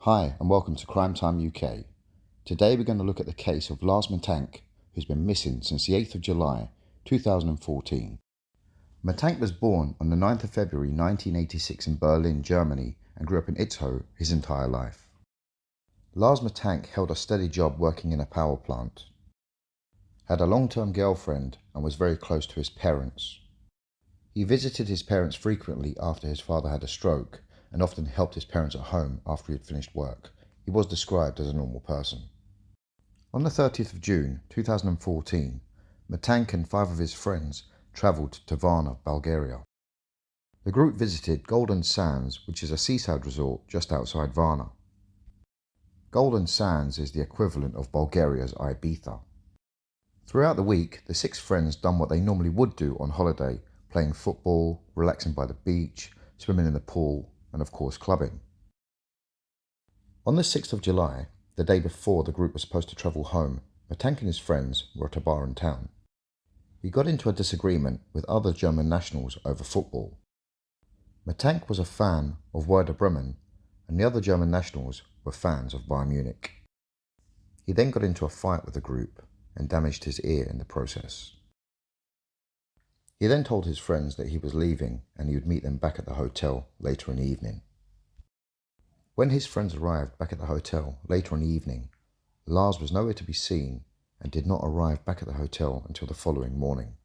Hi and welcome to Crime Time UK. Today we're going to look at the case of Lars Mittank, who's been missing since the 8th of July 2014. Mittank was born on the 9th of February 1986 in Berlin, Germany and grew up in Itzehoe his entire life. Lars Mittank held a steady job working in a power plant, had a long-term girlfriend and was very close to his parents. He visited his parents frequently after his father had a stroke and often helped his parents at home after he had finished work. He was described as a normal person. On the 30th of June 2014, Mittank and 5 of his friends travelled to Varna, Bulgaria. The group visited Golden Sands, which is a seaside resort just outside Varna. Golden Sands is the equivalent of Bulgaria's Ibiza. Throughout the week, the 6 friends done what they normally would do on holiday, playing football, relaxing by the beach, swimming in the pool, and of course clubbing. On the 6th of July, the day before the group was supposed to travel home, Mittank and his friends were at a bar in town. He got into a disagreement with other German nationals over football. Mittank was a fan of Werder Bremen, and the other German nationals were fans of Bayern Munich. He then got into a fight with the group and damaged his ear in the process. He then told his friends that he was leaving and he would meet them back at the hotel later in the evening. When his friends arrived back at the hotel later in the evening, Lars was nowhere to be seen and did not arrive back at the hotel until the following morning.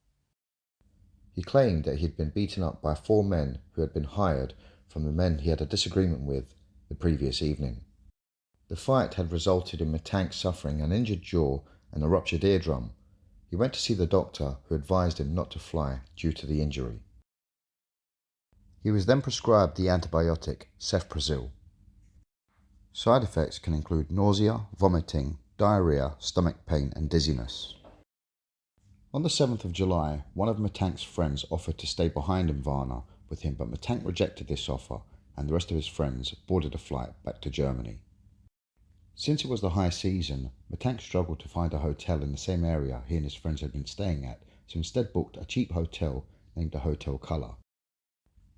He claimed that he had been beaten up by 4 men who had been hired from the men he had a disagreement with the previous evening. The fight had resulted in Mittank suffering an injured jaw and a ruptured eardrum. He went to see the doctor, who advised him not to fly due to the injury. He was then prescribed the antibiotic cefprozil. Side effects can include nausea, vomiting, diarrhea, stomach pain and dizziness. On the 7th of July, one of Mittank's friends offered to stay behind in Varna with him, but Mittank rejected this offer and the rest of his friends boarded a flight back to Germany. Since it was the high season, Mittank struggled to find a hotel in the same area he and his friends had been staying at, so instead booked a cheap hotel named the Hotel Color.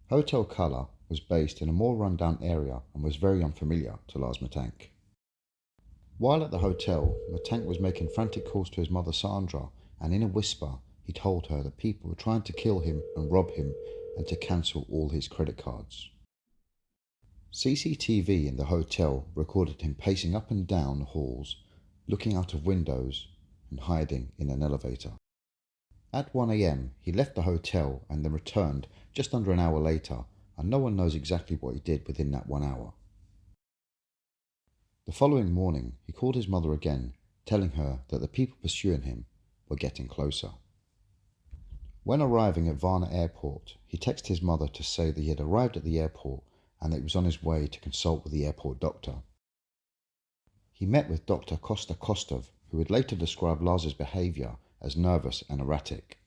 Hotel Color was based in a more run-down area and was very unfamiliar to Lars Mittank. While at the hotel, Mittank was making frantic calls to his mother Sandra, and in a whisper he told her that people were trying to kill him and rob him and to cancel all his credit cards. CCTV in the hotel recorded him pacing up and down the halls, looking out of windows and hiding in an elevator. At 1 a.m. he left the hotel and then returned just under an hour later, and no one knows exactly what he did within that 1 hour. The following morning he called his mother again, telling her that the people pursuing him were getting closer. When arriving at Varna Airport, he texted his mother to say that he had arrived at the airport and that he was on his way to consult with the airport doctor. He met with Dr. Kosta Kostov, who would later describe Lars's behaviour as nervous and erratic.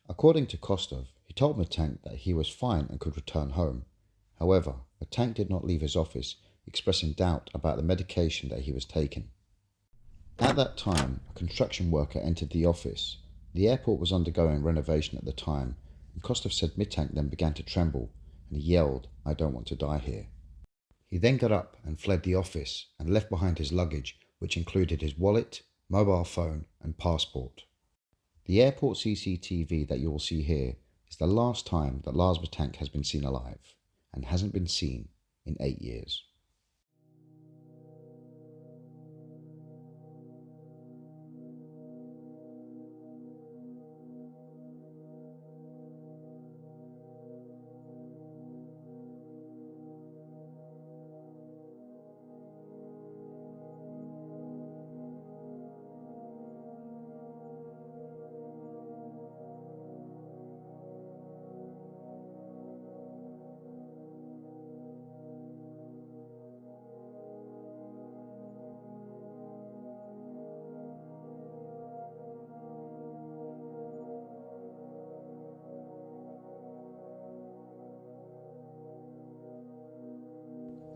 According to Kostov, he told Mittank that he was fine and could return home. However, Mittank did not leave his office, expressing doubt about the medication that he was taking. At that time, a construction worker entered the office. The airport was undergoing renovation at the time, and Kostov said Mittank then began to tremble, and he yelled, "I don't want to die here." He then got up and fled the office and left behind his luggage, which included his wallet, mobile phone and passport. The airport CCTV that you will see here is the last time that Lars Mittank has been seen alive, and hasn't been seen in 8 years.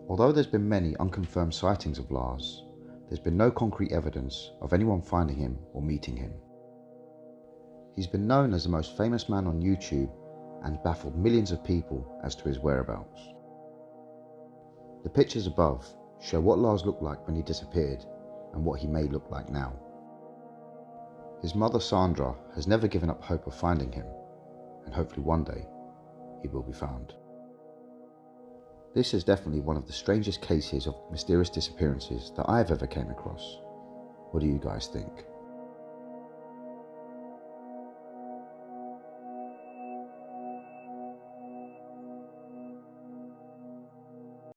Although there's been many unconfirmed sightings of Lars, there's been no concrete evidence of anyone finding him or meeting him. He's been known as the most famous man on YouTube and baffled millions of people as to his whereabouts. The pictures above show what Lars looked like when he disappeared and what he may look like now. His mother Sandra has never given up hope of finding him, and hopefully one day he will be found. This is definitely one of the strangest cases of mysterious disappearances that I have ever came across. What do you guys think?